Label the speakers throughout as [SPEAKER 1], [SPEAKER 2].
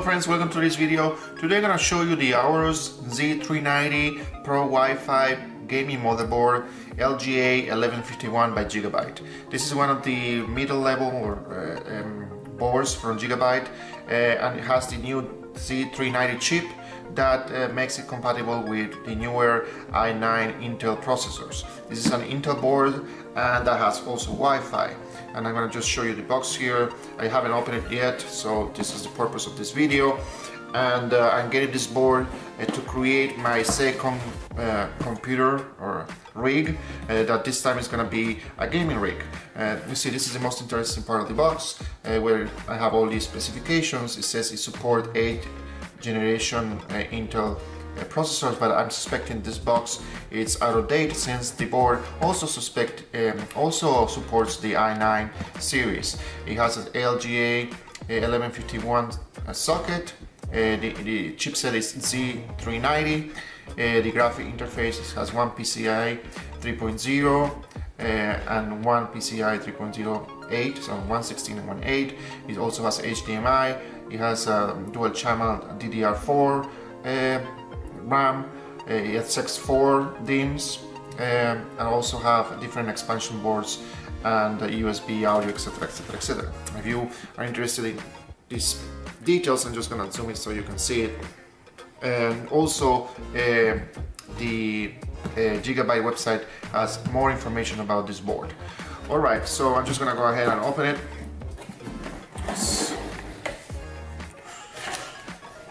[SPEAKER 1] friends, welcome to this video. Today I'm going to show you the AORUS Z390 Pro Wi-Fi gaming motherboard LGA 1151 by Gigabyte. This is one of the middle level boards from Gigabyte and it has the new Z390 chip that makes it compatible with the newer i9 Intel processors. This is an Intel board and that has also Wi-Fi. And I'm going to just show you the box here. I haven't opened it yet, so this is the purpose of this video. And I'm getting this board to create my second computer or rig that this time is going to be a gaming rig. You see, this is the most interesting part of the box where I have all these specifications. It says it supports 8th generation Intel processors, but I'm suspecting this box is out of date since the board also supports the i9 series. It has an LGA 1151 socket. The chipset is Z390. The graphic interface has one PCI 3.0 and one PCI 3.08, so 116 and 1.8. It also has HDMI. It has a dual channel DDR4 RAM, it has 64 DIMMs, and also have different expansion boards and USB audio, etc, etc, etc. If you are interested in these details, I'm just gonna zoom in so you can see it. And also the Gigabyte website has more information about this board. Alright, so I'm just gonna go ahead and open it.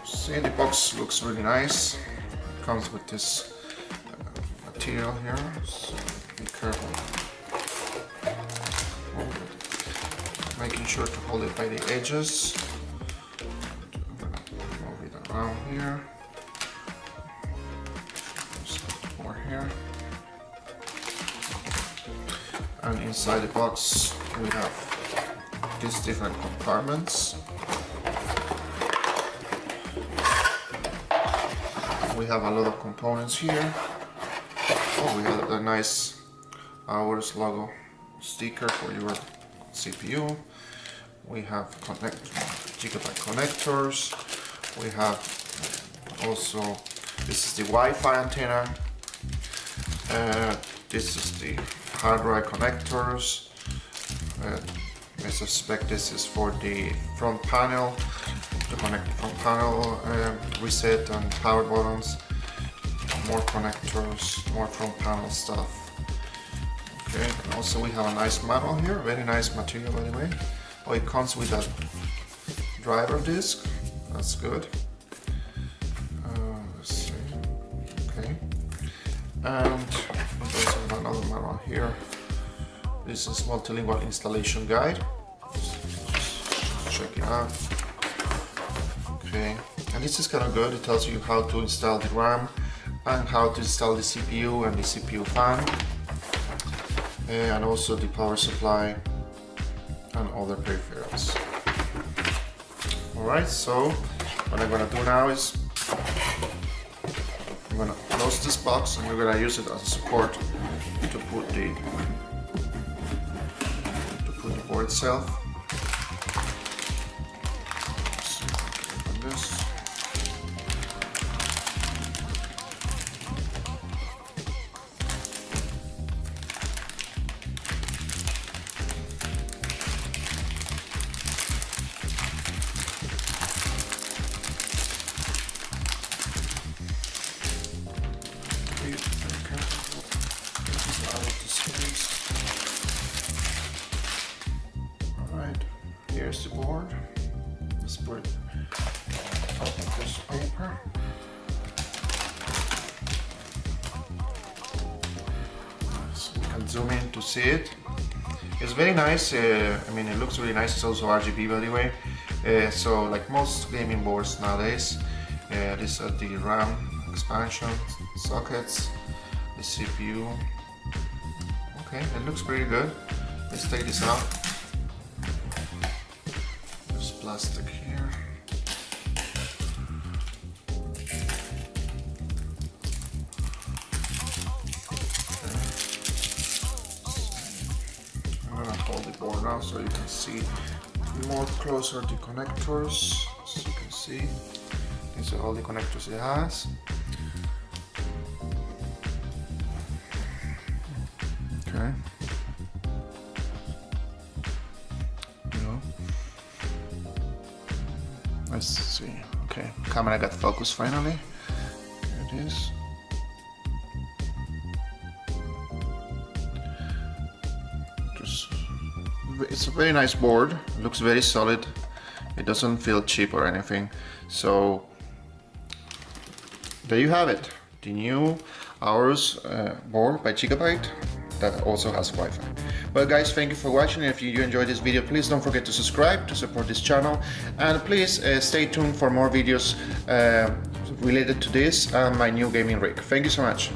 [SPEAKER 1] See, the box looks really nice. It comes with this material here, so be careful. Making sure to hold it by the edges. Move it around here. More here. And inside the box we have these different compartments. We have a lot of components here. Oh, we have a nice AORUS logo sticker for your CPU. We have Gigabyte connectors. We have also, this is the Wi-Fi antenna. This is the hard drive connectors. I suspect this is for the front panel, to connect the front panel, reset and power buttons. More connectors, more front panel stuff. Okay, and also we have a nice manual here, very nice material by the way. Oh, it comes with a driver disc, that's good. Let's see, okay. And there's also another manual here. This is multilingual installation guide. Just check it out. Okay, and this is kind of good. It tells you how to install the RAM and how to install the CPU and the CPU fan, and also the power supply and other peripherals. Alright, so what I'm going to do now is I'm going to close this box and we're going to use it as a support to put the board itself. Alright, here's the board. Let's put it on this paper. So we can zoom in to see it. It's very nice. I mean, it looks really nice. It's also RGB by the way. So like most gaming boards nowadays, these are the RAM expansion sockets, the CPU. Okay, it looks pretty good. Let's take this out. There's plastic here. Okay. I'm gonna hold the board now so you can see more closer the connectors. As you can see. see, these are all the connectors it has. Okay. Let's see. Okay, camera got focused finally. There it is. It's a very nice board. It looks very solid. It doesn't feel cheap or anything. So there you have it. The new AORUS board by Gigabyte that also has Wi-Fi. Well guys, thank you for watching. If you enjoyed this video, please don't forget to subscribe to support this channel, and please stay tuned for more videos related to this and my new gaming rig. Thank you so much.